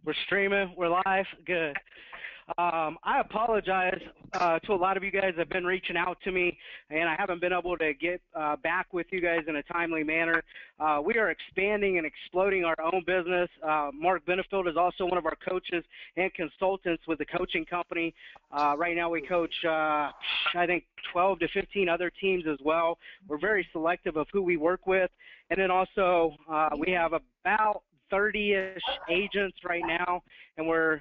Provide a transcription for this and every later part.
We're streaming. We're live. Good. I apologize to a lot of you guys that have been reaching out to me, and I haven't been able to get back with you guys in a timely manner. We are expanding and exploding our own business. Mark Benefield is also one of our coaches and consultants with the coaching company. Right now we coach, I think, 12 to 15 other teams as well. We're very selective of who we work with. And then also we have about 30-ish agents right now, and we're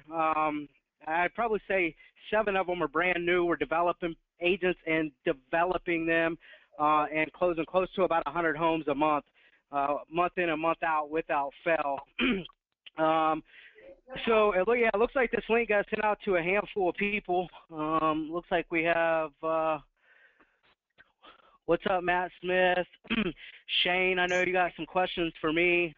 I'd probably say 7 of them are brand new. We're developing agents and developing them and closing close to about 100 homes a month in and month out without fail. So it looks like this link got sent out to a handful of people. Looks like we have what's up, Matt Smith? Shane, I know you got some questions for me.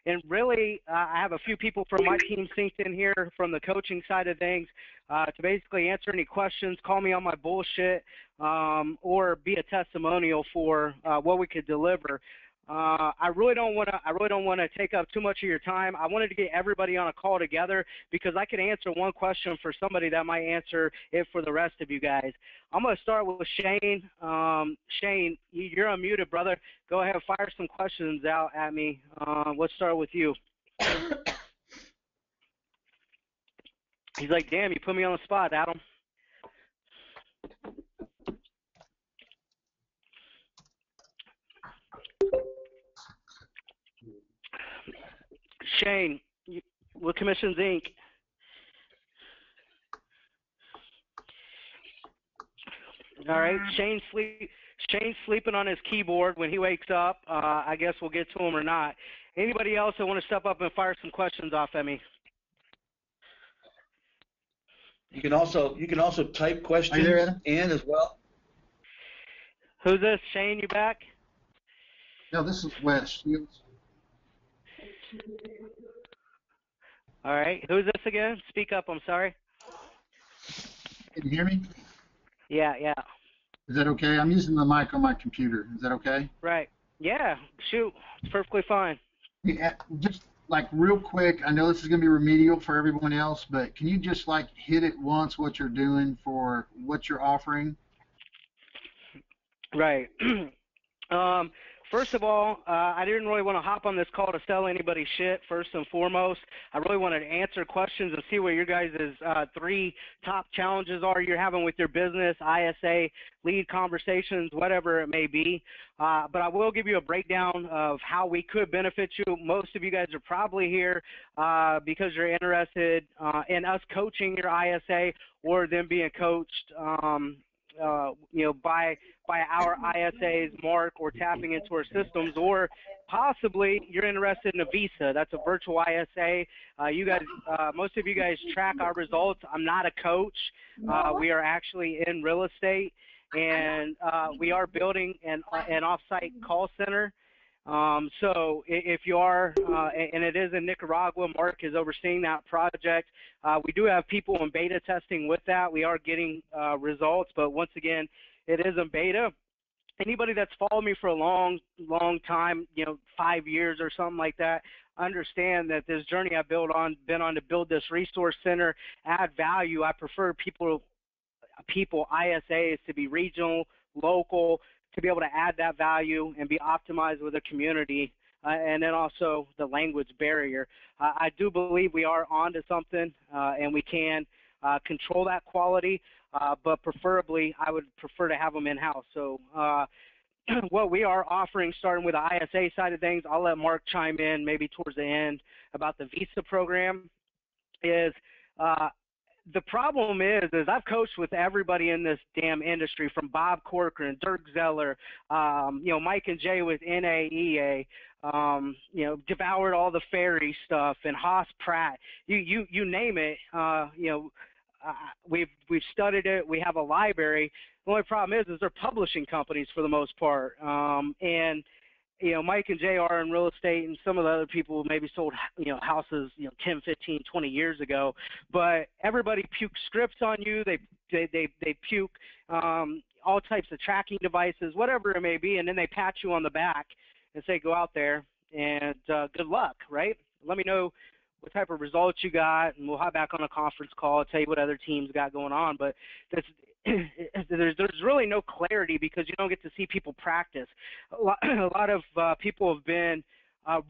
And really, I have a few people from my team synced in here from the coaching side of things to basically answer any questions, call me on my bullshit, or be a testimonial for what we could deliver. I really don't want to take up too much of your time. I wanted to get everybody on a call together because I could answer one question for somebody that might answer it for the rest of you guys. I'm going to start with Shane. Shane, you're unmuted, brother. Go ahead, fire some questions out at me. Let's start with you. He's like, damn, you put me on the spot, Adam. Shane, with Commissions Inc. All right, Shane's sleeping on his keyboard when he wakes up. I guess we'll get to him or not. Anybody else that want to step up and fire some questions off at me? You can also type questions in as well. Who's this? Shane, you back? No, this is Wes Shields. All right. Who's this again? Speak up. I'm sorry. Can you hear me? Yeah. Is that okay? I'm using the mic on my computer. Is that okay? Right. Yeah. Shoot. It's perfectly fine. Yeah, just like real quick, I know this is going to be remedial for everyone else, but can you just like hit it once what you're doing for what you're offering? Right. First of all, I didn't really want to hop on this call to sell anybody shit, first and foremost. I really wanted to answer questions and see what your guys' 3 top challenges are you're having with your business, ISA, lead conversations, whatever it may be. But I will give you a breakdown of how we could benefit you. Most of you guys are probably here because you're interested in us coaching your ISA or them being coached by our ISAs, Mark, or tapping into our systems, or possibly you're interested in a visa. That's a virtual ISA. You guys, most of you guys track our results. I'm not a coach. We are actually in real estate, and we are building an off-site call center. So if you are, and it is in Nicaragua, Mark is overseeing that project. We do have people in beta testing with that. We are getting results, but once again, it is in beta. Anybody that's followed me for a long time, 5 years or something like that, understand that this journey I've been on to build this resource center, add value. I prefer people ISAs to be regional, local, to be able to add that value and be optimized with a community, and then also the language barrier. I do believe we are onto something, and we can control that quality, but preferably I would prefer to have them in-house. So what we are offering, starting with the ISA side of things, I'll let Mark chime in maybe towards the end about the visa program, is the problem is I've coached with everybody in this damn industry, from Bob Corcoran, Dirk Zeller, Mike and Jay with NAEA, devoured all the ferry stuff, and Haas Pratt, you name it. We've studied it. We have a library. The only problem is they're publishing companies for the most part, and Mike and Jay are in real estate, and some of the other people maybe sold, houses, 10, 15, 20 years ago. But everybody pukes scripts on you. They puke all types of tracking devices, whatever it may be, and then they pat you on the back and say, go out there and good luck, right? Let me know what type of results you got, and we'll hop back on a conference call, tell you what other teams got going on. But there's really no clarity because you don't get to see people practice. A lot of people have been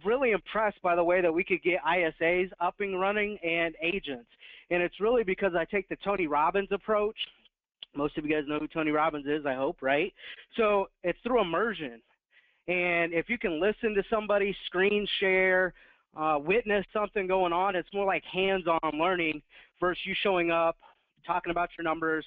really impressed by the way that we could get ISAs up and running and agents. And it's really because I take the Tony Robbins approach. Most of you guys know who Tony Robbins is, I hope, right? So it's through immersion. And if you can listen to somebody, screen share, witness something going on, it's more like hands-on learning versus you showing up, talking about your numbers,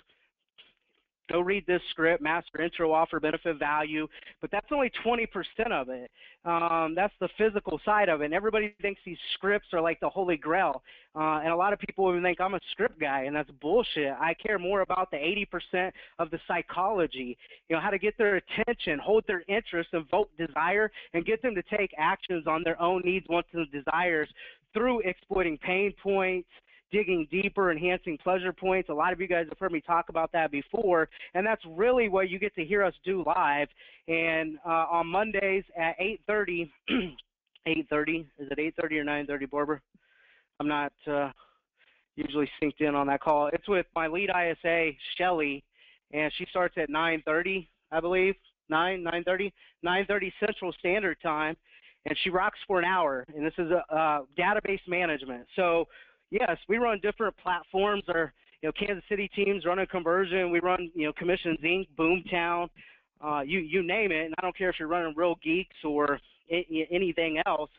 go read this script, master intro, offer, benefit, value, but that's only 20% of it. That's the physical side of it. And everybody thinks these scripts are like the holy grail. And a lot of people even think I'm a script guy, and that's bullshit. I care more about the 80% of the psychology, how to get their attention, hold their interest, invoke desire, and get them to take actions on their own needs, wants, and desires through exploiting pain points, digging deeper, enhancing pleasure points. A lot of you guys have heard me talk about that before, and that's really what you get to hear us do live. And on Mondays at 8:30, 8:30, is it 8:30 or 9:30, Barbara? I'm not usually synced in on that call. It's with my lead ISA, Shelly, and she starts at 9:30, I believe, 9:30 Central Standard Time, and she rocks for an hour, and this is a database management. So yes, we run different platforms. Our Kansas City teams run a conversion. We run Commissions Inc., Boomtown, you name it. And I don't care if you're running Real Geeks or anything else.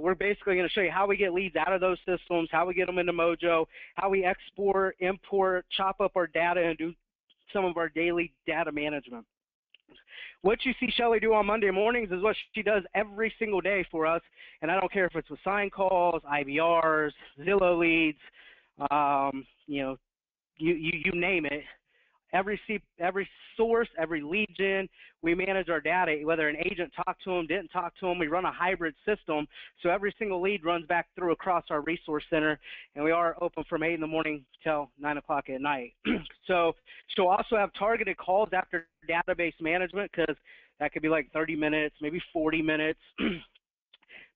We're basically going to show you how we get leads out of those systems, how we get them into Mojo, how we export, import, chop up our data, and do some of our daily data management. What you see Shelly do on Monday mornings is what she does every single day for us, and I don't care if it's with sign calls, IVRs, Zillow leads, you name it. Every source, every lead gen, we manage our data, whether an agent talked to them, didn't talk to them. We run a hybrid system, so every single lead runs back through across our resource center, and we are open from 8 in the morning till 9 o'clock at night. So she'll also have targeted calls after database management, because that could be like 30 minutes, maybe 40 minutes,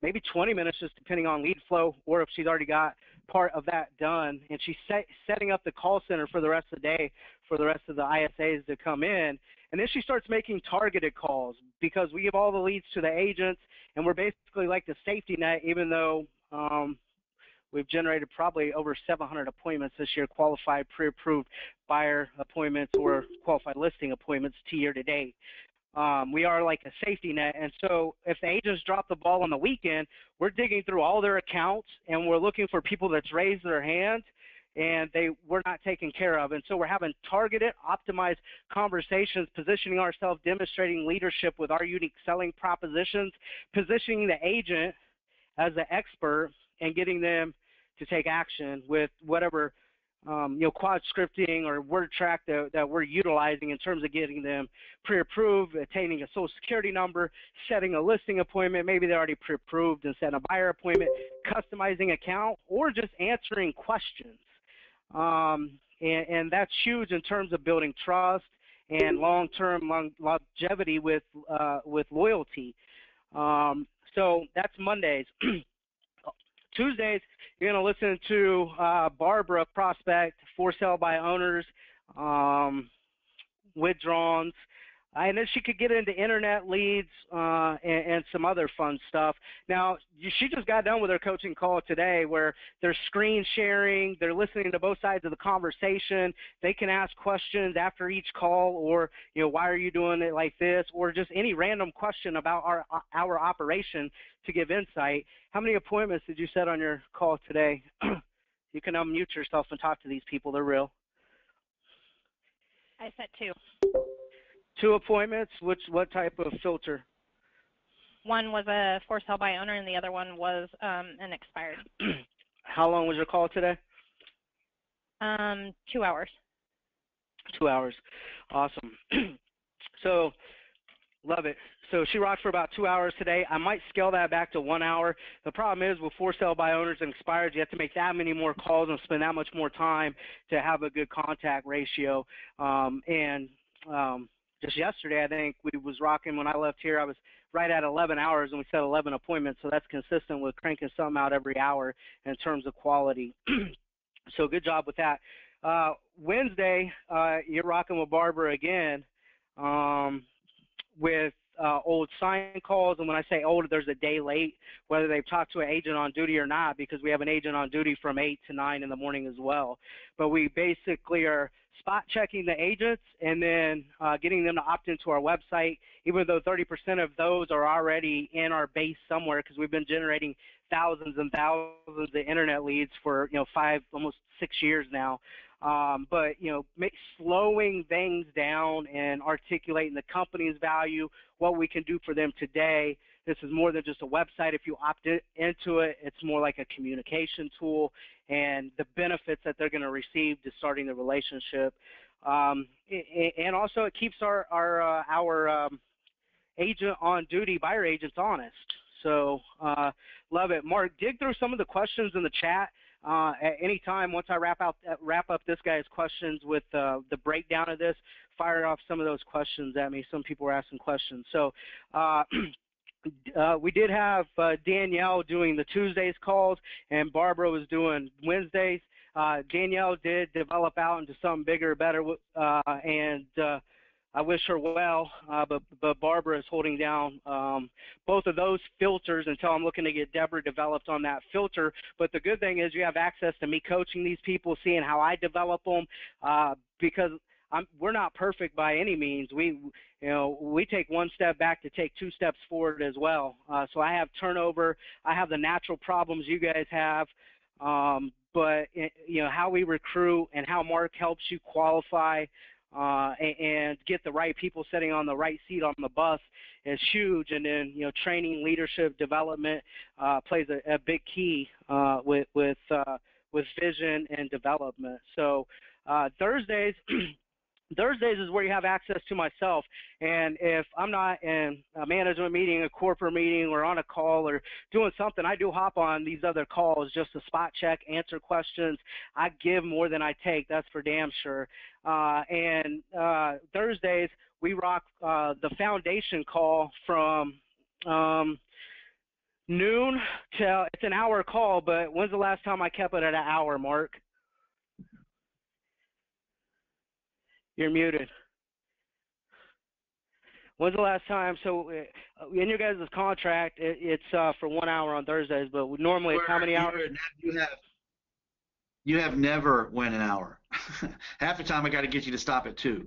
maybe 20 minutes, just depending on lead flow, or if she's already got part of that done. And she's setting up the call center for the rest of the day for the rest of the ISAs to come in. And then she starts making targeted calls, because we give all the leads to the agents, and we're basically like the safety net, even though we've generated probably over 700 appointments this year, qualified, pre-approved buyer appointments or qualified listing appointments year to date. We are like a safety net, and so if the agents drop the ball on the weekend, we're digging through all their accounts, and we're looking for people that's raised their hand and we're not taken care of. And so we're having targeted, optimized conversations, positioning ourselves, demonstrating leadership with our unique selling propositions, positioning the agent as the expert, and getting them to take action with whatever quad scripting or word track that we're utilizing in terms of getting them pre-approved, attaining a social security number, setting a listing appointment, maybe they're already pre-approved, and setting a buyer appointment, customizing account, or just answering questions. And that's huge in terms of building trust and long-term longevity with loyalty. So that's Mondays. Tuesdays, you're going to listen to Barbara prospect, for sale by owners, withdrawals, and then she could get into internet leads and some other fun stuff. Now, she just got done with her coaching call today, where they're screen sharing, they're listening to both sides of the conversation. They can ask questions after each call, or why are you doing it like this, or just any random question about our operation to give insight. How many appointments did you set on your call today? You can unmute yourself and talk to these people. They're real. I set 2. 2 appointments? What type of filter? One was a for sale by owner, and the other one was an expired. How long was your call today? 2 hours. 2 hours. Awesome. So, love it. So she rocked for about 2 hours today. I might scale that back to 1 hour. The problem is with for sale by owners and expired, you have to make that many more calls and spend that much more time to have a good contact ratio. Just yesterday, I think we was rocking, when I left here, I was right at 11 hours, and we set 11 appointments. So that's consistent with cranking something out every hour in terms of quality. So good job with that. Wednesday, you're rocking with Barbara again with old sign calls. And when I say old, there's a day late, whether they've talked to an agent on duty or not, because we have an agent on duty from 8 to 9 in the morning as well. But we basically are spot checking the agents and then getting them to opt into our website, even though 30% of those are already in our base somewhere, because we've been generating thousands and thousands of internet leads for, 5, almost 6 years now. But, slowing things down and articulating the company's value, what we can do for them today. This is more than just a website. If you opt into it, it's more like a communication tool and the benefits that they're going to receive to starting the relationship. And also it keeps our agent on duty, buyer agents, honest. So love it. Mark, dig through some of the questions in the chat at any time. Once I wrap up this guy's questions with the breakdown of this, fire off some of those questions at me. Some people were asking questions. So we did have Danielle doing the Tuesdays calls, and Barbara was doing Wednesdays. Danielle did develop out into something bigger, better, and I wish her well, but Barbara is holding down both of those filters until I'm looking to get Deborah developed on that filter. But the good thing is you have access to me coaching these people, seeing how I develop them, because we're not perfect by any means. We take one step back to take 2 steps forward as well. So I have turnover. I have the natural problems you guys have. But how we recruit and how Mark helps you qualify and get the right people sitting on the right seat on the bus is huge. And then, training, leadership, development plays a big key with vision and development. So Thursdays is where you have access to myself. And if I'm not in a management meeting, a corporate meeting, or on a call or doing something, I do hop on these other calls just to spot check, answer questions. I give more than I take. That's for damn sure. And Thursdays, we rock the foundation call from noon till, it's an hour call, but when's the last time I kept it at an hour, Mark? You're muted. When's the last time? So in your guys' contract, it's for 1 hour on Thursdays, but normally it's how many hours? You have never went an hour. Half the time I got to get you to stop at 2.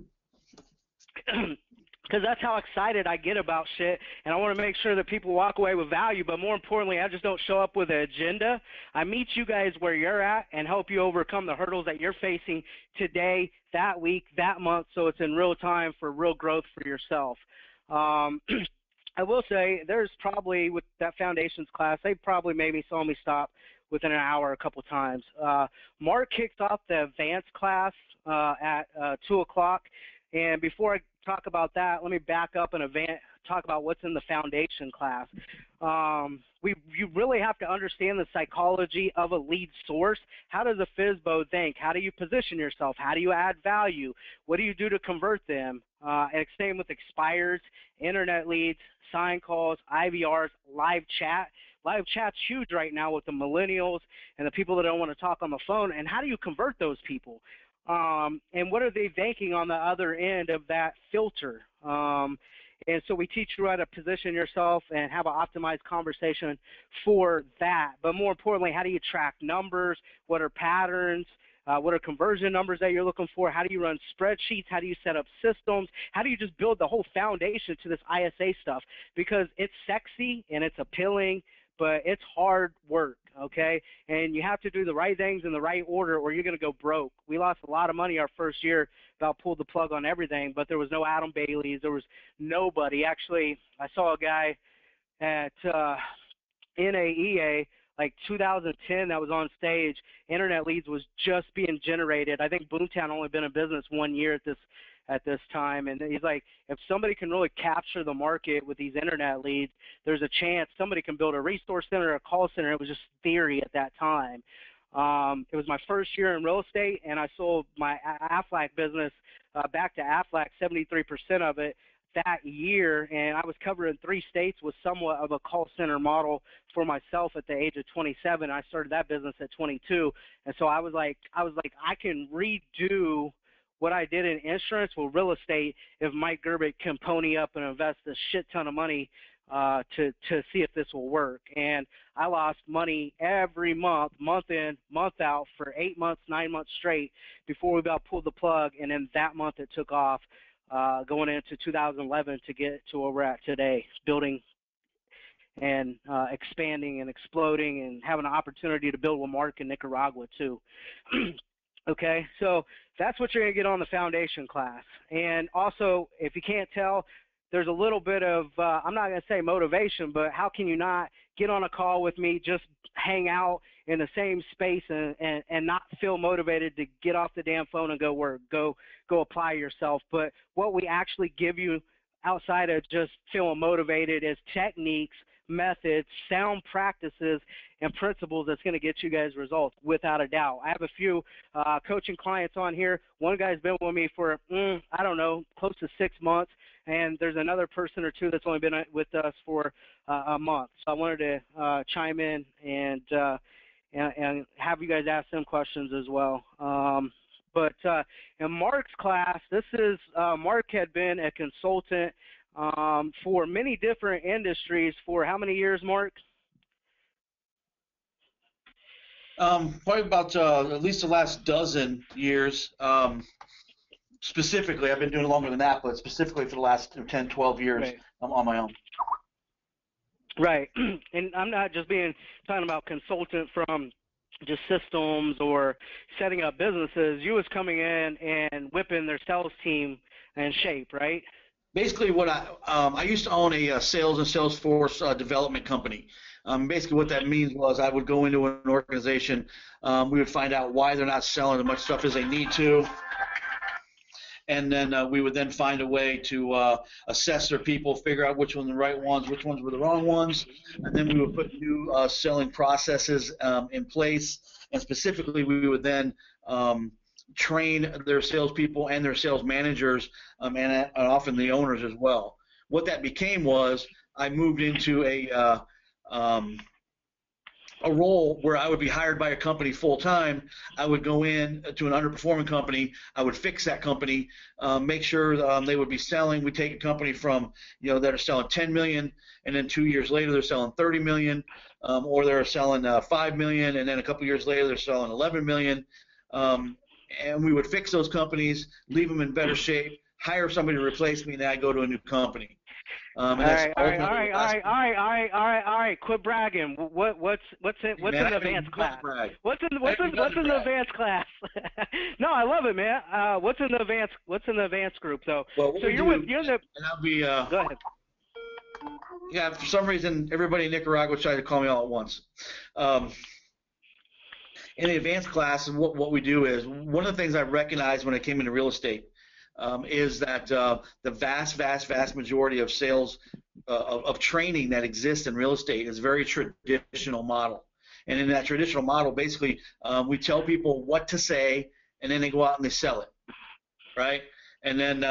Because that's how excited I get about shit, and I want to make sure that people walk away with value, but more importantly, I just don't show up with an agenda. I meet you guys where you're at and help you overcome the hurdles that you're facing today, that week, that month, so it's in real time for real growth for yourself. I will say there's probably, with that foundations class, they probably maybe saw me stop within an hour a couple times. Mark kicked off the advanced class at 2 o'clock, and before I talk about that, let me back up and talk about what's in the foundation class. You really have to understand the psychology of a lead source. How does a FSBO think? How do you position yourself? How do you add value? What do you do to convert them? And same with expires, internet leads, sign calls, IVRs, live chat. Live chat's huge right now with the millennials and the people that don't want to talk on the phone. And how do you convert those people? And what are they thinking on the other end of that filter? And so we teach you how to position yourself and have an optimized conversation for that. But more importantly, how do you track numbers? What are patterns? What are conversion numbers that you're looking for? How do you run spreadsheets? How do you set up systems? How do you just build the whole foundation to this ISA stuff? Because it's sexy and it's appealing, but it's hard work, okay? And you have to do the right things in the right order or you're going to go broke. We lost a lot of money our first year, about pulled the plug on everything, but there was no Adam Baileys. There was nobody. Actually, I saw a guy at NAEA, like 2010, that was on stage. Internet leads was just being generated. I think Boomtown only been in business 1 year at this time, and he's like, if somebody can really capture the market with these internet leads, there's a chance somebody can build a resource center, a call center. It was just theory at that time. It was my first year in real estate, and I sold my Aflac business back to Aflac, 73% of it, that year, and I was covering 3 states with somewhat of a call center model for myself at the age of 27. I started that business at 22, and so I was like, I can redo what I did in insurance with real estate if Mike Gerbic can pony up and invest a shit ton of money to see if this will work. And I lost money every month, month in, month out, for 8 months, 9 months straight before we got pulled the plug, and then that month it took off. Going into 2011 to get to where we're at today, building and expanding and exploding and having an opportunity to build with Mark in Nicaragua too. Okay, so that's what you're going to get on the foundation class. And also, if you can't tell, there's a little bit of, I'm not going to say motivation, but how can you not get on a call with me, just hang out in the same space and not feel motivated to get off the damn phone and go work, go apply yourself. But what we actually give you outside of just feeling motivated is techniques, methods, sound practices, and principles that's going to get you guys results without a doubt. I have a few coaching clients on here. One guy's been with me for, I don't know, close to 6 months, and there's another person or two that's only been with us for a month. So I wanted to chime in and have you guys ask them questions as well. But in Mark's class, this is Mark had been a consultant for many different industries for how many years, Mark? Probably about at least the last dozen years. Specifically, I've been doing it longer than that, but specifically for the last 10, 12 years, right. I'm on my own. Right, and I'm not just talking about consultant from just systems or setting up businesses. You was coming in and whipping their sales team in shape, right? Basically, what I used to own a sales and Salesforce development company. Basically, what that means was I would go into an organization, we would find out why they're not selling as much stuff as they need to, and then we would then find a way to assess their people, figure out which ones were the right ones, which ones were the wrong ones, and then we would put new selling processes in place, and specifically we would then train their salespeople and their sales managers, and often the owners as well. What that became was I moved into a role where I would be hired by a company full time. I would go in to an underperforming company. I would fix that company, make sure they would be selling. We take a company from that are selling 10 million, and then 2 years later they're selling 30 million, or they're selling 5 million, and then a couple years later they're selling 11 million. And we would fix those companies, leave them in better shape, hire somebody to replace me, and then I go to a new company. All right. Quit bragging. What's in the advanced class? What's in the advanced class? No, I love it, man. What's in the advanced group though? Well, so you're the. And I'll be. Go ahead. Yeah, for some reason everybody in Nicaragua tried to call me all at once. In the advanced class, what we do is, one of the things I recognized when I came into real estate is that the vast majority of sales, of training that exists in real estate is very traditional model. And in that traditional model, basically, we tell people what to say, and then they go out and they sell it, right? And then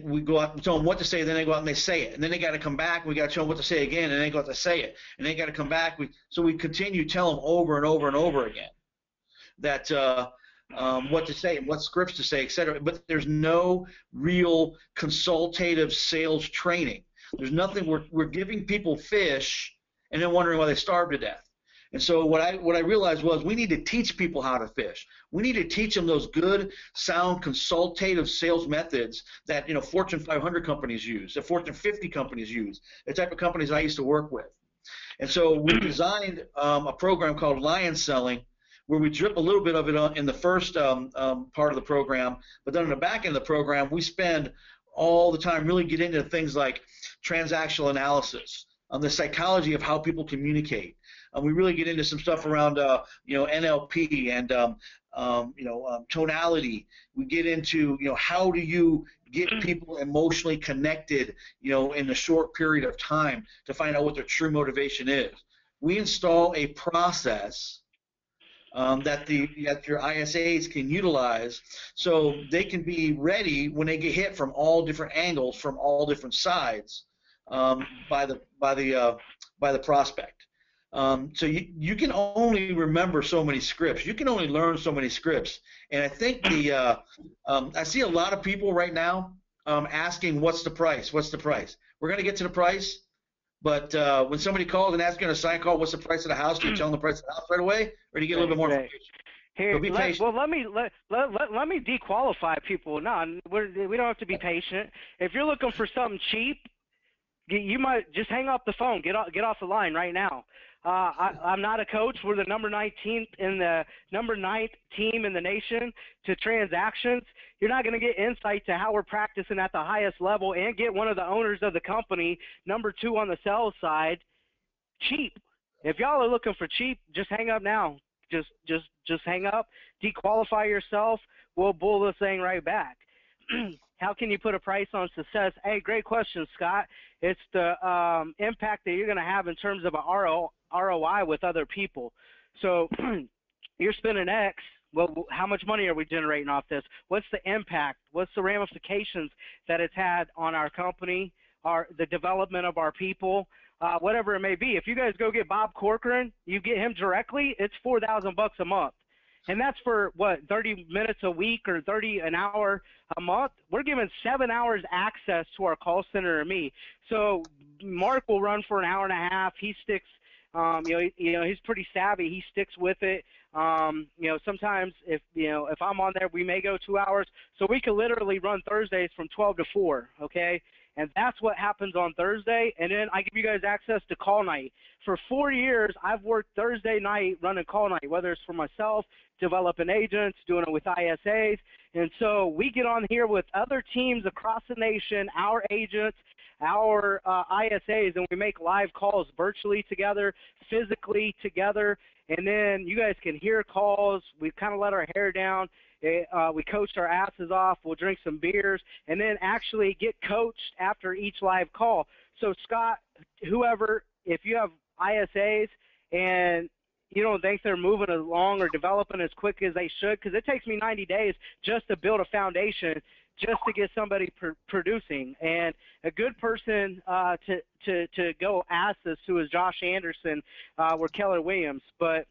we go out and tell them what to say, then they go out and they say it, and then they got to come back, and we got to show them what to say again, and they go out to say it, and they got to come back. So we continue to tell them over and over and over again that what to say and what scripts to say, etc. But there's no real consultative sales training. There's nothing. We're giving people fish and then wondering why they starve to death. And so what I realized was we need to teach people how to fish. We need to teach them those good, sound, consultative sales methods that Fortune 500 companies use, that Fortune 50 companies use, the type of companies I used to work with. And so we designed a program called Lion Selling, where we drip a little bit of it in the first part of the program, but then in the back end of the program, we spend all the time really get into things like transactional analysis, the psychology of how people communicate. We really get into some stuff around NLP and tonality. We get into how do you get people emotionally connected in a short period of time to find out what their true motivation is. We install a process that your ISAs can utilize, so they can be ready when they get hit from all different angles, from all different sides, by the prospect. So you can only remember so many scripts. You can only learn so many scripts. And I think I see a lot of people right now asking, "What's the price? What's the price?" We're going to get to the price, but when somebody calls and asks you on a sign call, "What's the price of the house?" Do you tell them the price of the house right away, or do you get a little bit more information? Here, So be patient. well, let me dequalify people. No, we don't have to be patient. If you're looking for something cheap, you might just hang up the phone. Get off the line right now. I'm not a coach. We're the number 9th team in the nation to transactions. You're not going to get insight to how we're practicing at the highest level and get one of the owners of the company, number 2 on the sales side, cheap. If y'all are looking for cheap, just hang up now. Just hang up. Dequalify yourself. We'll bull this thing right back. How can you put a price on success? Hey, great question, Scott. It's the impact that you're going to have in terms of a ROI with other people. So you're spending X. Well, how much money are we generating off this? What's the impact? What's the ramifications that it's had on our company, the development of our people, whatever it may be? If you guys go get Bob Corcoran, you get him directly, it's $4,000 a month. And that's for, what, 30 minutes a week or 30 an hour a month? We're giving 7 hours access to our call center and me. So Mark will run for an hour and a half. He sticks, he's pretty savvy. He sticks with it. Sometimes if I'm on there, we may go 2 hours. So we can literally run Thursdays from 12 to 4, okay? And that's what happens on Thursday. And then I give you guys access to call night. For 4 years, I've worked Thursday night running call night, whether it's for myself, developing agents, doing it with ISAs. And so we get on here with other teams across the nation, our agents, our ISAs, and we make live calls virtually together, physically together. And then you guys can hear calls. We kind of let our hair down. We coached our asses off. We'll drink some beers and then actually get coached after each live call. So, Scott, whoever, if you have ISAs and you don't think they're moving along or developing as quick as they should, because it takes me 90 days just to build a foundation, just to get somebody producing. And a good person to go ask this to is Josh Anderson or Keller Williams, but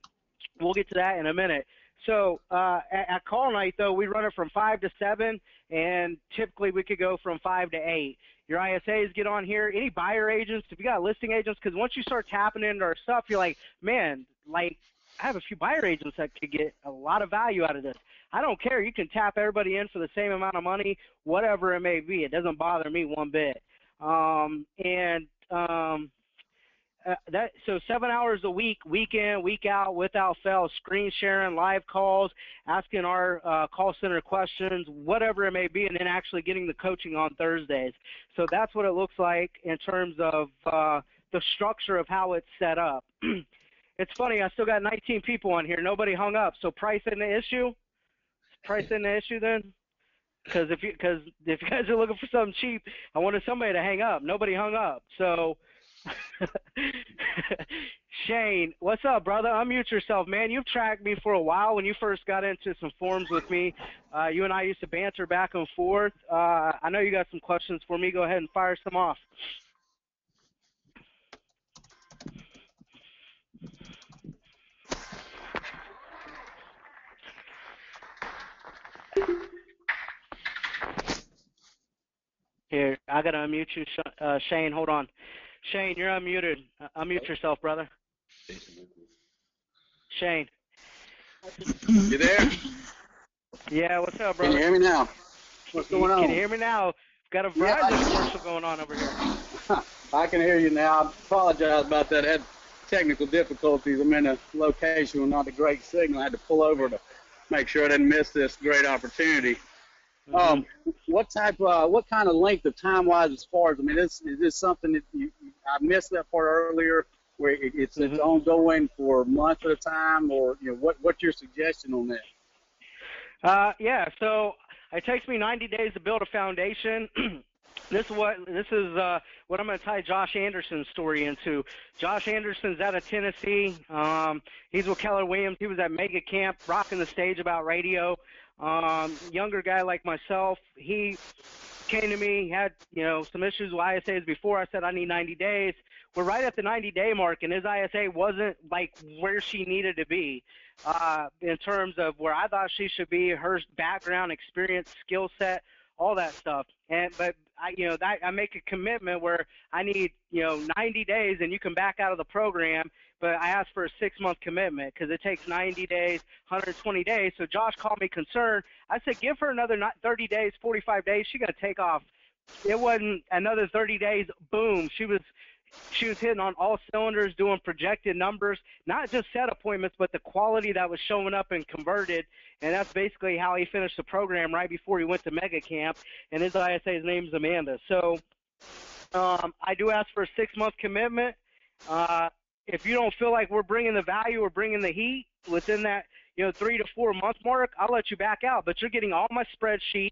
we'll get to that in a minute. So at call night, though, we run it from 5 to 7, and typically we could go from 5 to 8. Your ISAs get on here. Any buyer agents, if you got listing agents, because once you start tapping into our stuff, you're like, man, like I have a few buyer agents that could get a lot of value out of this. I don't care. You can tap everybody in for the same amount of money, whatever it may be. It doesn't bother me one bit. So 7 hours a week, week in, week out, without fail, screen sharing, live calls, asking our call center questions, whatever it may be, and then actually getting the coaching on Thursdays. So that's what it looks like in terms of the structure of how it's set up. It's funny, I still got 19 people on here. Nobody hung up. So price isn't the issue? Price isn't the issue then? Because if you guys are looking for something cheap, I wanted somebody to hang up. Nobody hung up. So Shane, what's up, brother? Unmute yourself, man. You've tracked me for a while. When you first got into some forums with me, you and I used to banter back and forth. I know you got some questions for me. Go ahead and fire some off. Here, I got to unmute you, Shane. Hold on. Shane, you're unmuted. Unmute yourself, brother. Shane. You there? Yeah, what's up, brother? Can you hear me now? What's going on? Can you hear me now? Got a Verizon commercial going on over here. I can hear you now. I apologize about that. I had technical difficulties. I'm in a location with not a great signal. I had to pull over to make sure I didn't miss this great opportunity. What kind of length of time-wise, as far as, I mean, is this something that I missed that part earlier, where it's ongoing for months at a time, or what's your suggestion on that? Yeah, so it takes me 90 days to build a foundation. This is what I'm going to tie Josh Anderson's story into. Josh Anderson's out of Tennessee. He's with Keller Williams. He was at Mega Camp, rocking the stage about radio. Younger guy like myself. He came to me, had some issues with ISAs before. I said I need 90 days. We're right at the 90-day mark, and his ISA wasn't like where she needed to be in terms of where I thought she should be, her background, experience, skill set, all that stuff. But I make a commitment where I need 90 days, and you can back out of the program. But I asked for a 6-month commitment because it takes 90 days, 120 days. So Josh called me concerned. I said, give her another 30 days, 45 days. She's going to take off. It wasn't another 30 days. Boom. She was hitting on all cylinders, doing projected numbers, not just set appointments, but the quality that was showing up and converted. And that's basically how he finished the program right before he went to Mega Camp. And his ISA's name is Amanda. So I do ask for a 6-month commitment. If you don't feel like we're bringing the value or bringing the heat within that 3 to 4 month mark, I'll let you back out. But you're getting all my spreadsheets.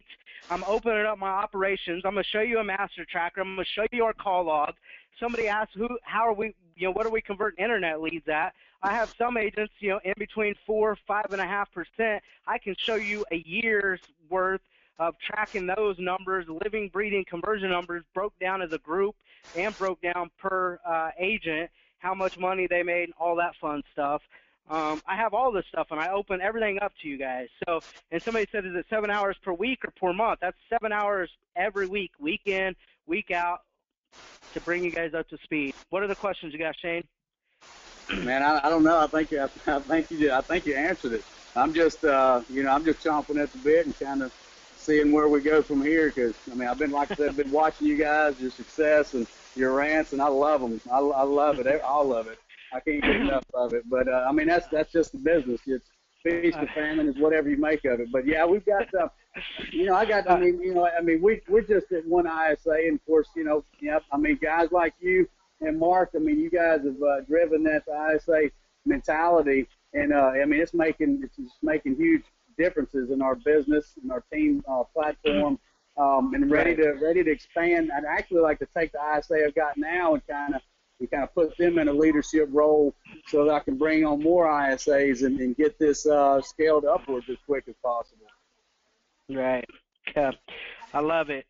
I'm opening up my operations. I'm going to show you a master tracker. I'm going to show you our call log. Somebody asked how are we, what are we converting internet leads at? I have some agents, in between 4, 5.5%. I can show you a year's worth of tracking those numbers, living, breathing conversion numbers, broke down as a group and broke down per agent, how much money they made, all that fun stuff. I have all this stuff, and I open everything up to you guys. So, and somebody said, is it 7 hours per week or per month? That's 7 hours every week, week in, week out, to bring you guys up to speed. What are the questions you got, Shane? Man, I don't know. I think you answered it. I'm just chomping at the bit and kind of seeing where we go from here. Because I've been, like I said, been watching you guys, your success and your rants, and I love them. I love it, all of it. I can't get enough of it. But that's just the business. It's feast and famine is whatever you make of it. But yeah, we've got we're just at one ISA, and of course, guys like you and Mark, you guys have driven that ISA mentality, and it's making huge differences in our business and our team platform, and ready to expand. I'd actually like to take the ISA I've got now and kind of put them in a leadership role so that I can bring on more ISAs and get this scaled upwards as quick as possible. Right. Yeah. I love it.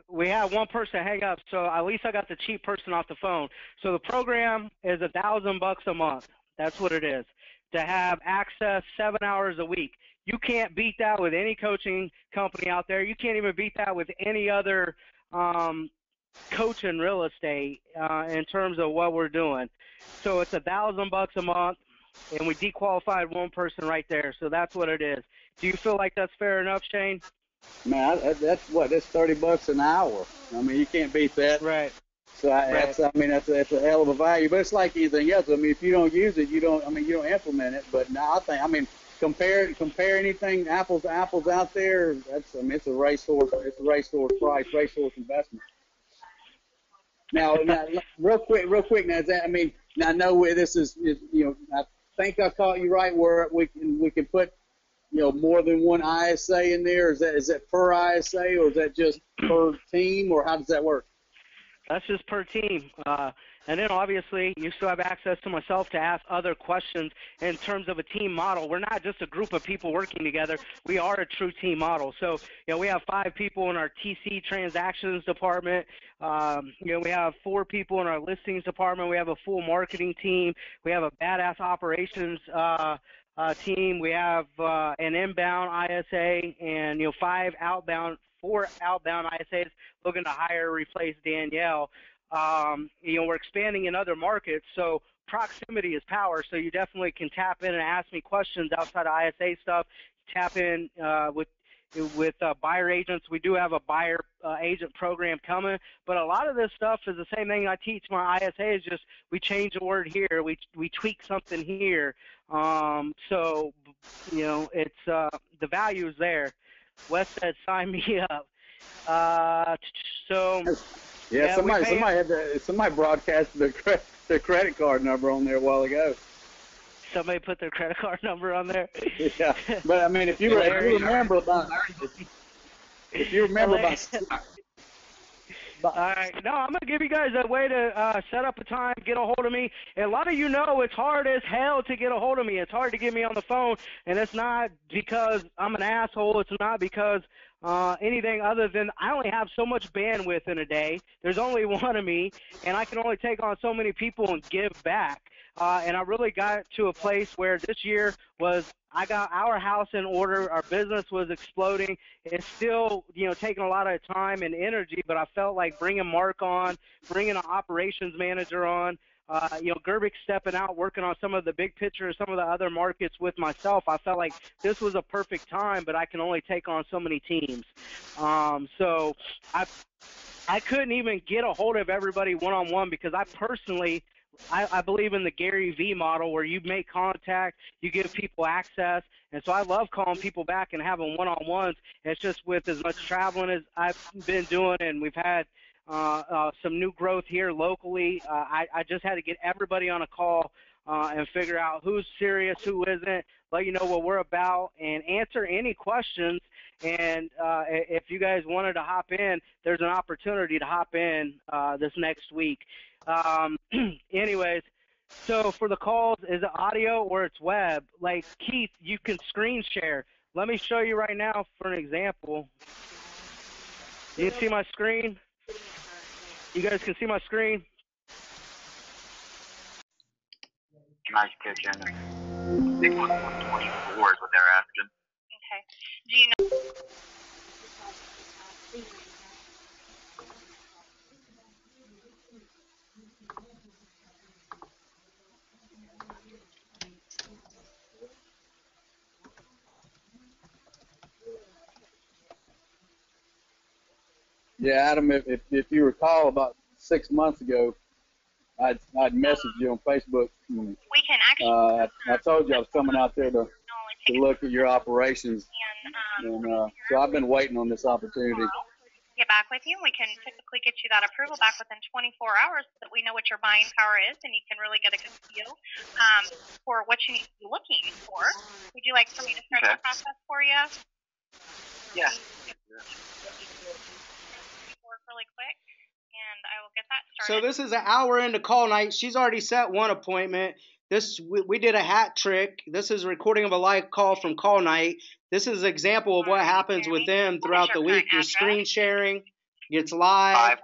We have one person hang up, so at least I got the cheap person off the phone. So the program is $1,000 a month. That's what it is. To have access 7 hours a week. You can't beat that with any coaching company out there. You can't even beat that with any other coach in real estate in terms of what we're doing. So it's $1,000 a month, and we dequalified one person right there. So that's what it is. Do you feel like that's fair enough, Shane? Man, that's $30 an hour. You can't beat that. Right. So that's a hell of a value. But it's like anything else. If you don't use it, you don't implement it. But now compare anything apples to apples out there. It's a racehorse. It's a racehorse price, racehorse investment. Now, real quick. Now, now I know this is, I think I caught you right where we can put, more than one ISA in there. Is that per ISA, or is that just per team, or how does that work? That's just per team. And then obviously you still have access to myself to ask other questions in terms of a team model. We're not just a group of people working together. We are a true team model. So, we have 5 people in our TC transactions department. We have 4 people in our listings department. We have a full marketing team. We have a badass operations team. We have an inbound ISA and 4 outbound ISAs looking to hire, replace Danielle. We're expanding in other markets, so proximity is power. So you definitely can tap in and ask me questions outside of ISA stuff. Tap in with buyer agents. We do have a buyer agent program coming, but a lot of this stuff is the same thing I teach my ISA. Is just we change a word here, we tweak something here. So it's the value is there. Wes said, "Sign me up." Yeah, somebody broadcasted their credit card number on there a while ago. Somebody put their credit card number on there. Yeah, but if you remember about No, I'm going to give you guys a way to set up a time, get a hold of me. And a lot of you know it's hard as hell to get a hold of me. It's hard to get me on the phone, and it's not because I'm an asshole. It's not because anything other than I only have so much bandwidth in a day. There's only one of me, and I can only take on so many people and give back. And I really got to a place where this year was I got our house in order. Our business was exploding. It's still, taking a lot of time and energy, but I felt like bringing Mark on, bringing an operations manager on, Gerbic stepping out, working on some of the big picture, some of the other markets with myself. I felt like this was a perfect time, but I can only take on so many teams. So I couldn't even get a hold of everybody one-on-one because I believe in the Gary V model where you make contact, you give people access, and so I love calling people back and having one-on-ones. It's just with as much traveling as I've been doing, and we've had some new growth here locally. I just had to get everybody on a call and figure out who's serious, who isn't, let you know what we're about, and answer any questions. And if you guys wanted to hop in, there's an opportunity to hop in this next week. Anyways, so for the calls, is it audio or it's web? Like Keith, you can screen share. Let me show you right now for an example. You can see my screen? You guys can see my screen? Nice kitchen. I think it was 124 is what they're asking. Okay. Do you know? Yeah, Adam, if you recall, about 6 months ago, I'd messaged you on Facebook. And, We can actually. I told you I was coming out there to look at your operations, and so I've been waiting on this opportunity. Get back with you. We can typically get you that approval back within 24 hours so that we know what your buying power is and you can really get a good feel for what you need to be looking for. Would you like for me to start the process for you? Yeah. Work really quick, and I will get that started. So this is an hour into call night. She's already set one appointment. We did a hat trick. This is a recording of a live call from call night. This is an example of what happens with them throughout the week. Your screen sharing gets live.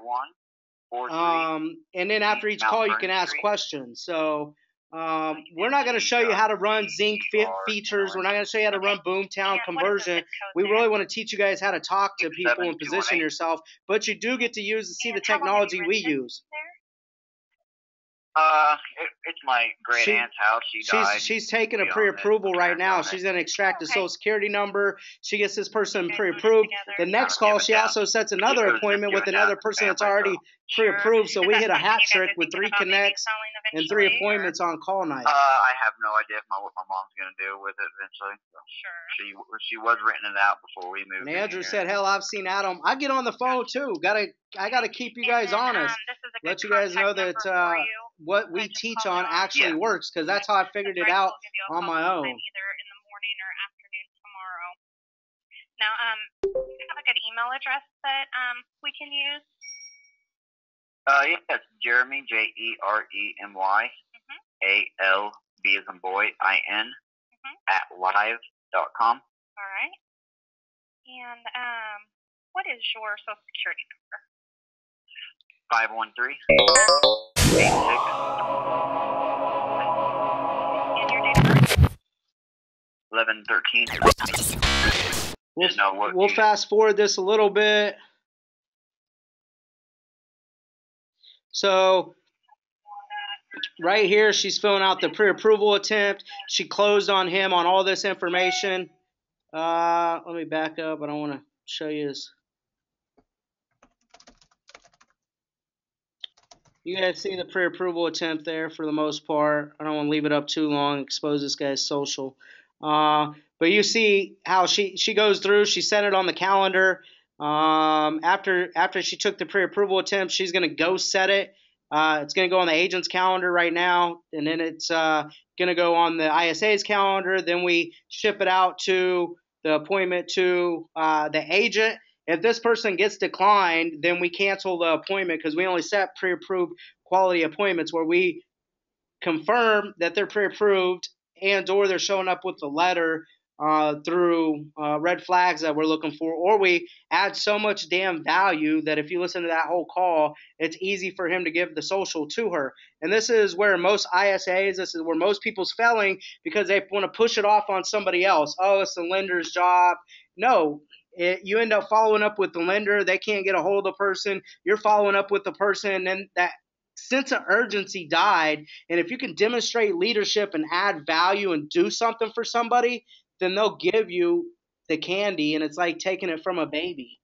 5143. And then after each call, you can ask questions. So we're not going to show you how to run Zinc features. We're not going to show you how to run Boomtown conversion. We really want to teach you guys how to talk to people and position yourself. But you do get to see the technology we use. It's my great aunt's house. She died. She's taking a pre-approval right now. She's going to extract a social security number. She gets this person pre-approved. The next call, she also sets another appointment with another person that's already pre-approved. So we hit a hat trick with 3 connects and 3 appointments on call night. I have no idea what my mom's going to do with it eventually. So Sure. She was renting it out before we moved. And Andrew said, "Hell, I've seen Adam. I get on the phone too. I gotta keep you guys honest. Let you guys know that what we teach on actually works, because that's how I figured it out on my own." Either in the morning or afternoon tomorrow. Now, do you have a good email address that we can use? Yeah, it's Jeremy, Jeremy, ALB as in boy, IN, at live.com. All right. And what is your social security number? 513. And your date of birth? 11/13. We'll fast forward this a little bit. So right here, she's filling out the pre-approval attempt. She closed on him on all this information. Let me back up. I don't want to show you this. You guys see the pre-approval attempt there for the most part. I don't want to leave it up too long, expose this guy's social. But you see how she goes through. She set it on the calendar. After she took the pre-approval attempt, she's going to go set it. It's going to go on the agent's calendar right now, and then it's going to go on the ISA's calendar. Then we ship it out to the appointment to the agent, If this person gets declined, then we cancel the appointment because we only set pre-approved quality appointments where we confirm that they're pre-approved and or they're showing up with the letter through red flags that we're looking for, or we add so much damn value that if you listen to that whole call, it's easy for him to give the social to her. And this is where most ISAs, this is where most people's failing because they want to push it off on somebody else. Oh, it's the lender's job. No, you end up following up with the lender. They can't get a hold of the person. You're following up with the person, and then that sense of urgency died. And if you can demonstrate leadership and add value and do something for somebody, then they'll give you the candy, and it's like taking it from a baby.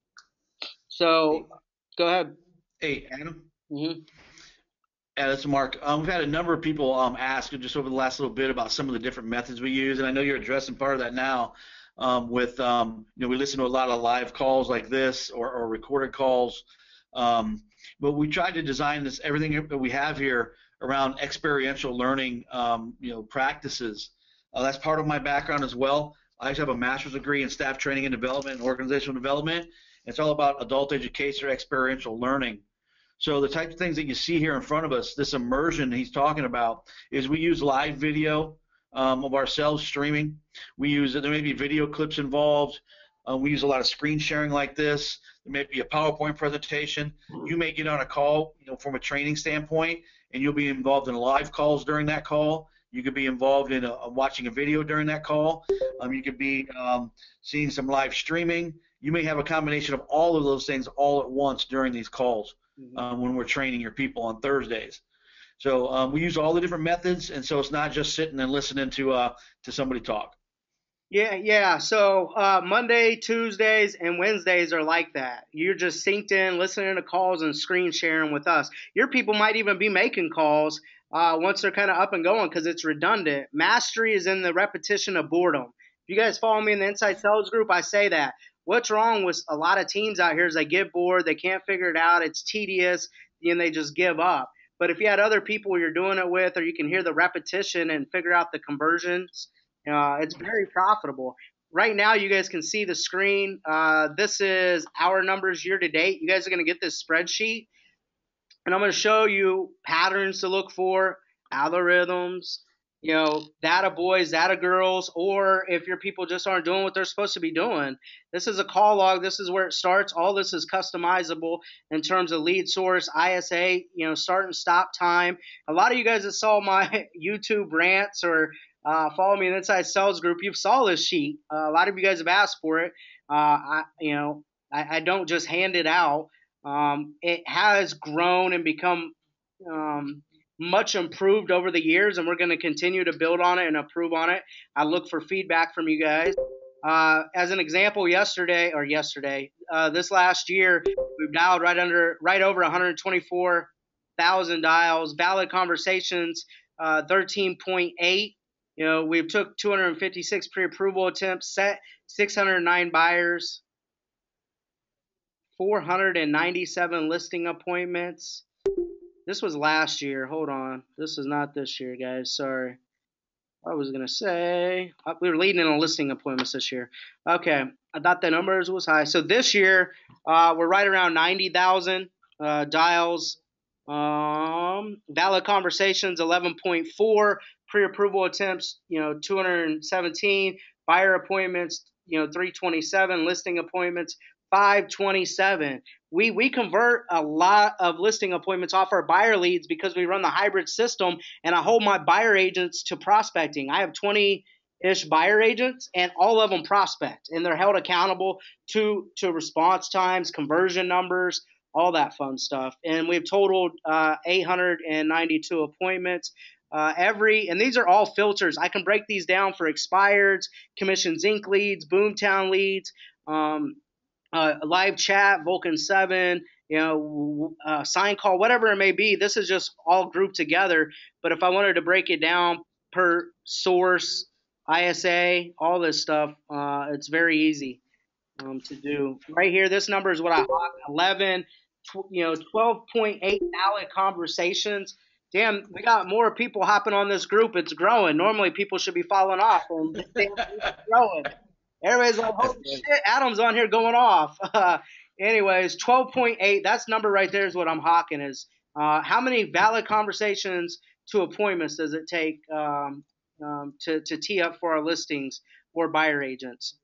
So go ahead. Hey, Adam. Mm-hmm. Yeah, that's Mark. We've had a number of people ask just over the last little bit about some of the different methods we use, and I know you're addressing part of that now. With we listen to a lot of live calls like this or recorded calls, but we tried to design everything that we have here around experiential learning, practices. That's part of my background as well. I have a master's degree in staff training and development and organizational development. It's all about adult education or experiential learning. So the type of things that you see here in front of us, this immersion he's talking about, is we use live video of ourselves streaming. There may be video clips involved. We use a lot of screen sharing like this. There may be a PowerPoint presentation. You may get on a call, from a training standpoint, and you'll be involved in live calls during that call. You could be involved in watching a video during that call. You could be seeing some live streaming. You may have a combination of all of those things all at once during these calls. When we're training your people on Thursdays. So we use all the different methods, and so it's not just sitting and listening to somebody talk. Yeah. So Monday, Tuesdays, and Wednesdays are like that. You're just synced in, listening to calls and screen sharing with us. Your people might even be making calls once they're kind of up and going because it's redundant. Mastery is in the repetition of boredom. If you guys follow me in the Inside Sales group, I say that. What's wrong with a lot of teams out here is they get bored, they can't figure it out, it's tedious, and they just give up. But if you had other people you're doing it with, or you can hear the repetition and figure out the conversions, it's very profitable. Right now, you guys can see the screen. This is our numbers year to date. You guys are going to get this spreadsheet, and I'm going to show you patterns to look for, algorithms, data boys, data girls, or if your people just aren't doing what they're supposed to be doing. This is a call log. This is where it starts. All this is customizable in terms of lead source, ISA, start and stop time. A lot of you guys that saw my YouTube rants or follow me in the Inside Sales group, you saw this sheet. A lot of you guys have asked for it. I don't just hand it out. It has grown and become much improved over the years, and we're going to continue to build on it and improve on it. I look for feedback from you guys. As an example, this last year, we've dialed right over 124,000 dials, valid conversations, 13.8. We've took 256 pre-approval attempts, set 609 buyers, 497 listing appointments. This was last year. Hold on. This is not this year, guys. Sorry. I was going to say we were leading in on listing appointments this year. Okay. I thought the numbers was high. So this year, we're right around 90,000 dials. Valid conversations, 11.4. Pre-approval attempts, 217. Buyer appointments, 327. Listing appointments, 527. We convert a lot of listing appointments off our buyer leads because we run the hybrid system, and I hold my buyer agents to prospecting. I have 20-ish buyer agents, and all of them prospect, and they're held accountable to response times, conversion numbers, all that fun stuff. And we've totaled 892 appointments. And these are all filters. I can break these down for expireds, Commissions Inc. leads, Boomtown leads, live chat, Vulcan 7, sign call, whatever it may be. This is just all grouped together. But if I wanted to break it down per source, ISA, all this stuff, it's very easy to do. Right here, this number is what I want, 12.8 valid conversations. Damn, we got more people hopping on this group. It's growing. Normally, people should be falling off, and it's growing. Everybody's like, That's holy funny. shit, Adam's on here going off. Anyways, 12.8, that's number right there is what I'm hawking is how many valid conversations to appointments does it take to tee up for our listings or buyer agents?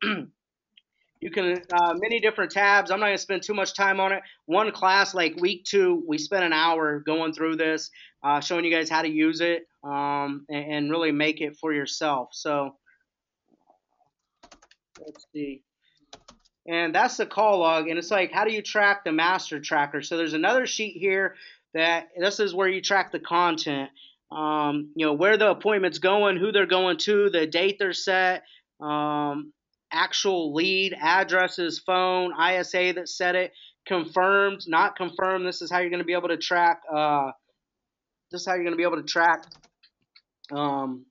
You can many different tabs. I'm not going to spend too much time on it. One class, like week 2, we spent an hour going through this, showing you guys how to use it and really make it for yourself. So let's see. And that's the call log. And it's like, how do you track the master tracker? So there's another sheet here that this is where you track the content. Where the appointment's going, who they're going to, the date they're set, actual lead, addresses, phone, ISA that set it, confirmed, not confirmed. This is how you're going to be able to track. This is how you're going to be able to track um,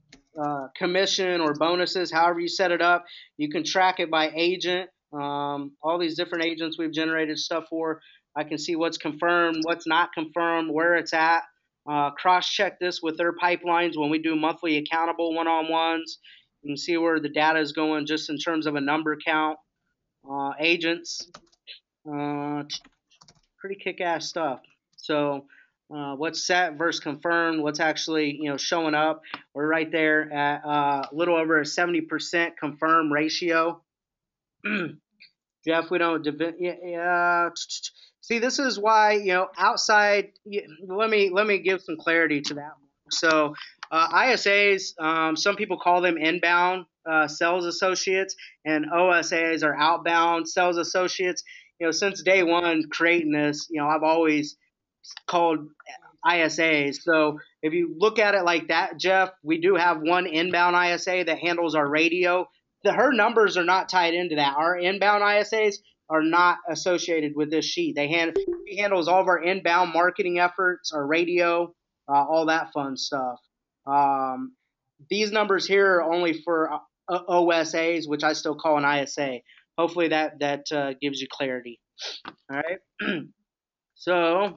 commission or bonuses, however you set it up. You can track it by agent. All these different agents we've generated stuff for. I can see what's confirmed, what's not confirmed, where it's at. Cross-check this with their pipelines when we do monthly accountable one-on-ones. You can see where the data is going just in terms of a number count. Agents, pretty kick-ass stuff. So what's set versus confirmed, what's actually showing up. We're right there at a little over a 70% confirm ratio. Jeff, we don't see, this is why outside. Let me give some clarity to that. So ISAs, some people call them inbound sales associates, and OSAs are outbound sales associates. Since day one creating this, I've always called ISAs. So if you look at it like that, Jeff, we do have one inbound ISA that handles our radio. Her numbers are not tied into that. Our inbound ISAs are not associated with this sheet. She handles all of our inbound marketing efforts, our radio, all that fun stuff. These numbers here are only for OSAs, which I still call an ISA. Hopefully that gives you clarity. All right. So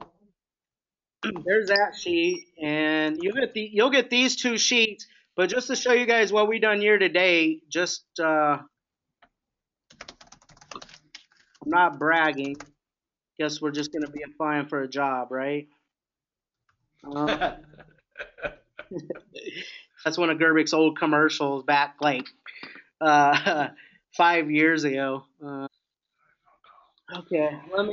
there's that sheet, and you'll get these 2 sheets. But just to show you guys what we done year to date, just I'm not bragging. Guess we're just gonna be applying for a job, right? That's one of Gerbick's old commercials back like 5 years ago. Okay, let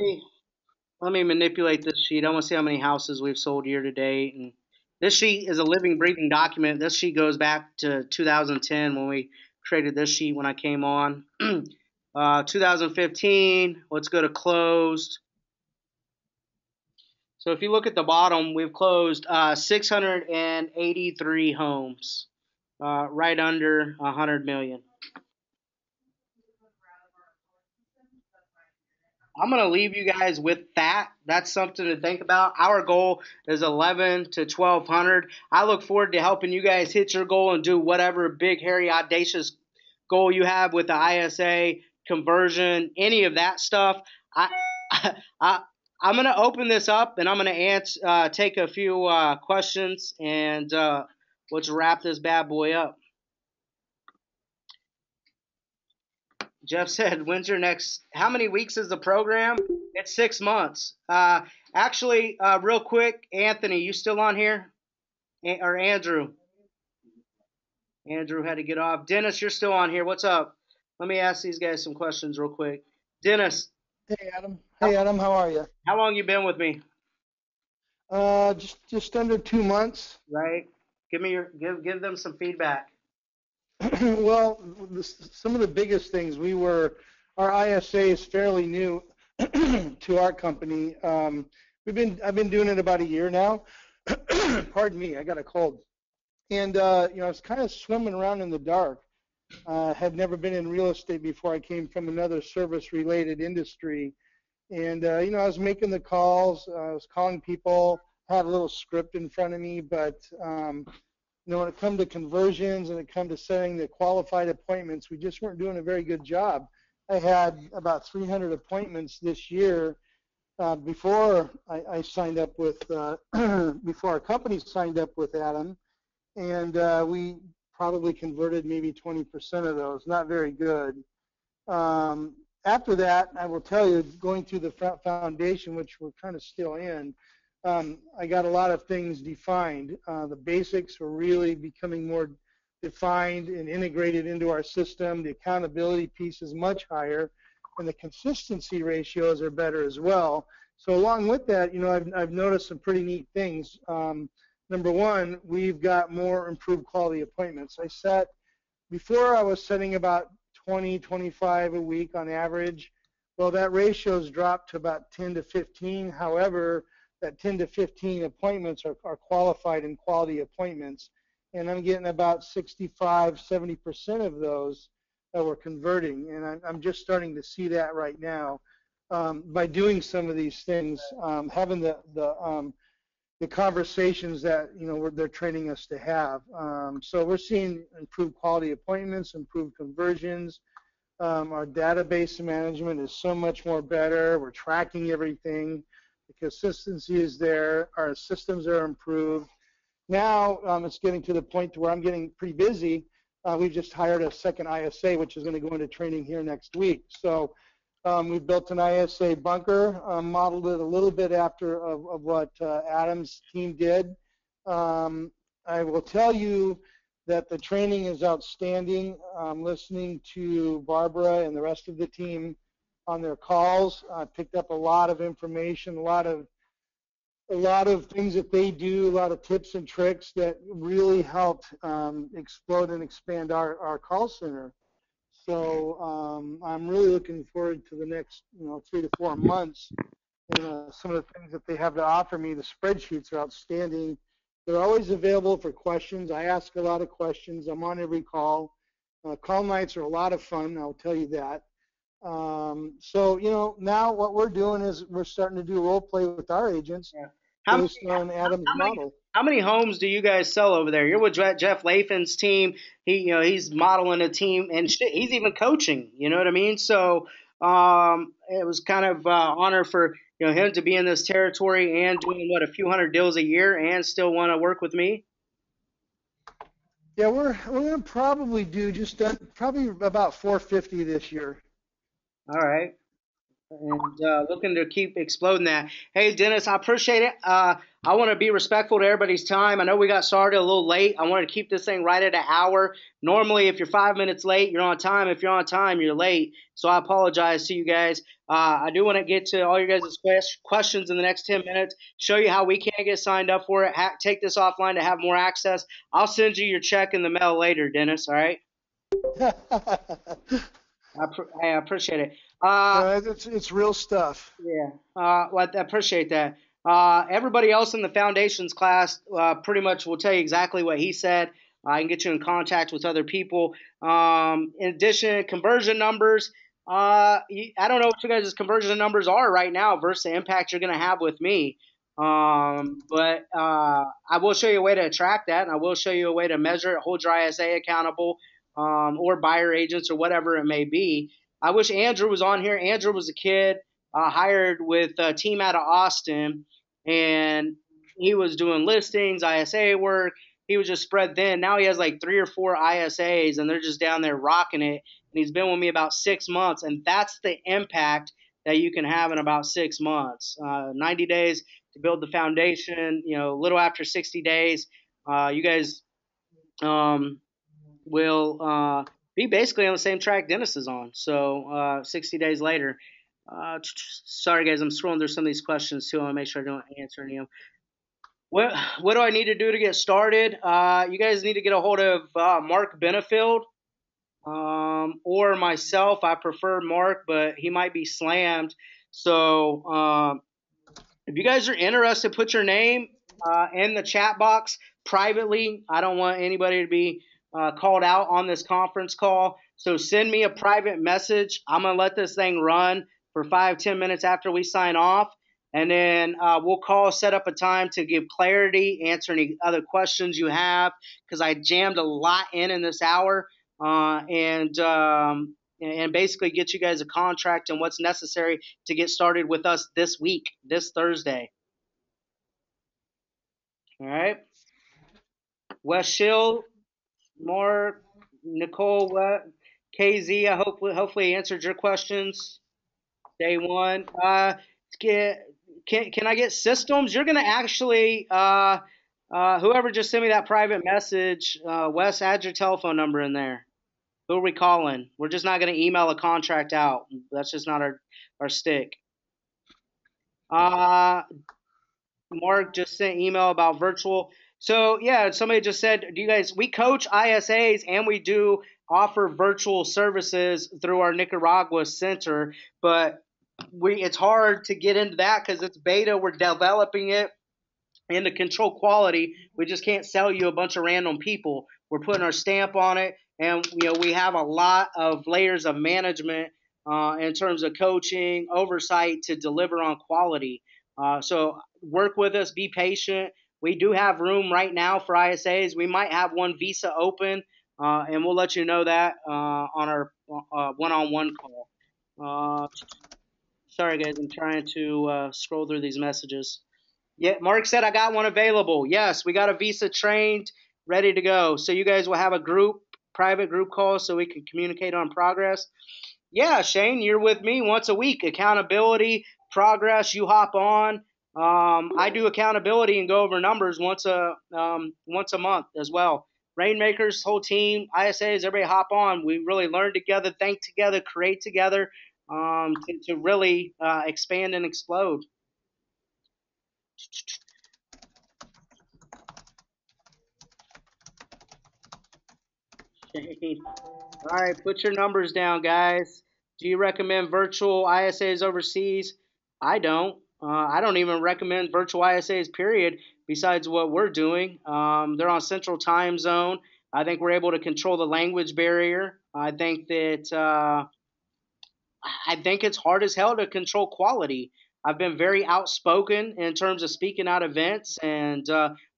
me manipulate this sheet. I want to see how many houses we've sold year to date. And this sheet is a living, breathing document. This sheet goes back to 2010 when we created this sheet when I came on. 2015, let's go to closed. So if you look at the bottom, we've closed 683 homes, right under 100 million. I'm going to leave you guys with that. That's something to think about. Our goal is 11 to 1,200. I look forward to helping you guys hit your goal and do whatever big, hairy, audacious goal you have with the ISA, conversion, any of that stuff. I'm going to open this up, and I'm going to take a few questions, and let's wrap this bad boy up. Jeff said, when's your next, how many weeks is the program? It's 6 months. Actually, real quick, Anthony, you still on here? Or Andrew? Andrew had to get off. Dennis, you're still on here. What's up? Let me ask these guys some questions real quick. Dennis. Hey, Adam. Hey, Adam, how are you? How long you been with me? Just under 2 months. Right. Give them some feedback. Well, some of the biggest things, our ISA is fairly new to our company. I've been doing it about a year now. Pardon me, I got a cold. And I was kind of swimming around in the dark. Had never been in real estate before. I came from another service-related industry, and I was making the calls. I was calling people. Had a little script in front of me, but when it come to conversions and it come to setting the qualified appointments, we just weren't doing a very good job. I had about 300 appointments this year before I signed up with, before our company signed up with Adam, and we probably converted maybe 20% of those. Not very good. After that, I will tell you, going through the foundation, which we're kind of still in, I got a lot of things defined. The basics are really becoming more defined and integrated into our system. The accountability piece is much higher, and the consistency ratios are better as well. So along with that, I've noticed some pretty neat things. Number one, we've got more improved quality appointments. Before I was setting about 20, 25 a week on average. Well, that ratio's dropped to about 10 to 15. However, that 10 to 15 appointments are qualified and quality appointments. And I'm getting about 65, 70% of those that we're converting. And I'm just starting to see that right now by doing some of these things, having the conversations that they're training us to have. So we're seeing improved quality appointments, improved conversions. Our database management is so much more better. We're tracking everything. The consistency is there. Our systems are improved. Now it's getting to the point to where I'm getting pretty busy. We've just hired a second ISA, which is going to go into training here next week. So we've built an ISA bunker, modeled it a little bit after of what Adam's team did. I will tell you that the training is outstanding. Listening to Barbara and the rest of the team on their calls, I picked up a lot of information, a lot of things that they do, a lot of tips and tricks that really helped explode and expand our call center. So I'm really looking forward to the next 3 to 4 months. And some of the things that they have to offer me, the spreadsheets are outstanding. They're always available for questions. I ask a lot of questions. I'm on every call. Call nights are a lot of fun, I'll tell you that. So, now what we're doing is we're starting to do role play with our agents based on Adam's model. How many homes do you guys sell over there? You're with Jeff Lathan's team. He's modeling a team, and he's even coaching. You know what I mean? So it was kind of honor for him to be in this territory and doing a few hundred deals a year, and still want to work with me. Yeah, we're gonna probably do probably about 450 this year. All right. And looking to keep exploding that. Hey, Dennis, I appreciate it. I want to be respectful to everybody's time. I know we got started a little late. I wanted to keep this thing right at an hour. Normally, if you're 5 minutes late, you're on time. If you're on time, you're late. So I apologize to you guys. I do want to get to all your guys' questions in the next 10 minutes, show you how we can get signed up for it, take this offline to have more access. I'll send you your check in the mail later, Dennis, all right? I appreciate it. It's real stuff. Yeah, well, I appreciate that. Everybody else in the foundations class pretty much will tell you exactly what he said. I can get you in contact with other people. In addition, conversion numbers. I don't know what you guys' conversion numbers are right now versus the impact you're going to have with me. But I will show you a way to track that, and I will show you a way to measure it, hold your ISA accountable, or buyer agents or whatever it may be. I wish Andrew was on here. Andrew was a kid hired with a team out of Austin, and he was doing listings, ISA work. He was just spread thin. Now he has like 3 or 4 ISAs, and they're just down there rocking it. And he's been with me about 6 months, and that's the impact that you can have in about 6 months. 90 days to build the foundation. A little after 60 days, you guys will be basically on the same track Dennis is on. So 60 days later. Sorry, guys, I'm scrolling through some of these questions too. I want to make sure I don't answer any of them. What do I need to do to get started? You guys need to get a hold of Mark Benefield or myself. I prefer Mark, but he might be slammed. So if you guys are interested, put your name in the chat box privately. I don't want anybody to be called out on this conference call. So send me a private message. I'm going to let this thing run for 5-10 minutes after we sign off. And then we'll set up a time to give clarity, answer any other questions you have, because I jammed a lot in this hour, and basically get you guys a contract and what's necessary to get started with us this week, this Thursday. All right. Wes Schill, Mark, Nicole, KZ, I hopefully answered your questions. Day one. Can I get systems? You're gonna actually whoever just sent me that private message, Wes, add your telephone number in there. Who are we calling? We're just not gonna email a contract out. That's just not our stick. Mark just sent email about virtual. So yeah, somebody just said, do you guys, we coach ISAs and we do offer virtual services through our Nicaragua center, but it's hard to get into that because it's beta. We're developing it and to control quality. We just can't sell you a bunch of random people. We're putting our stamp on it, and we have a lot of layers of management in terms of coaching, oversight to deliver on quality. So work with us, be patient. We do have room right now for ISAs. We might have one visa open, and we'll let you know that on our one-on-one call. Sorry, guys, I'm trying to scroll through these messages. Yeah, Mark said I got one available. Yes, we got a visa trained, ready to go. So you guys will have a private group call so we can communicate on progress. Yeah, Shane, you're with me once a week. Accountability, progress, you hop on. I do accountability and go over numbers once a month as well. Rainmakers, whole team, ISAs, everybody hop on. We really learn together, think together, create together to really expand and explode. Shane. All right, put your numbers down, guys. Do you recommend virtual ISAs overseas? I don't. I don't even recommend virtual ISAs, period, besides what we're doing. They're on Central Time Zone. I think we're able to control the language barrier. I think it's hard as hell to control quality. I've been very outspoken in terms of speaking at events and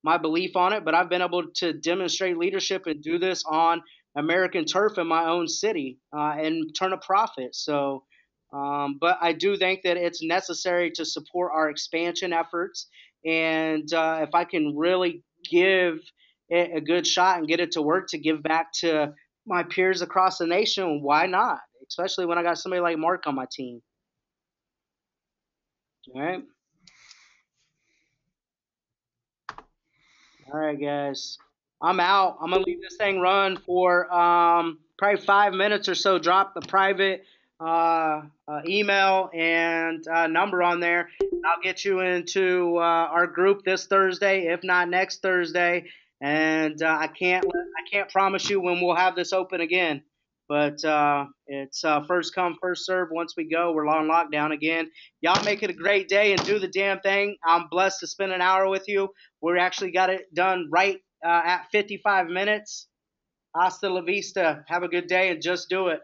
my belief on it, but I've been able to demonstrate leadership and do this on American turf in my own city and turn a profit. So, but I do think that it's necessary to support our expansion efforts. And if I can really give it a good shot and get it to work to give back to my peers across the nation, why not? Especially when I got somebody like Mark on my team. All right. All right, guys. I'm out. I'm gonna leave this thing run for probably 5 minutes or so. Drop the private email and number on there. I'll get you into our group this Thursday, if not next Thursday. And I can't promise you when we'll have this open again. But it's first come, first serve. Once we go, we're on lockdown again. Y'all make it a great day and do the damn thing. I'm blessed to spend an hour with you. We actually got it done right at 55 minutes. Hasta la vista. Have a good day and just do it.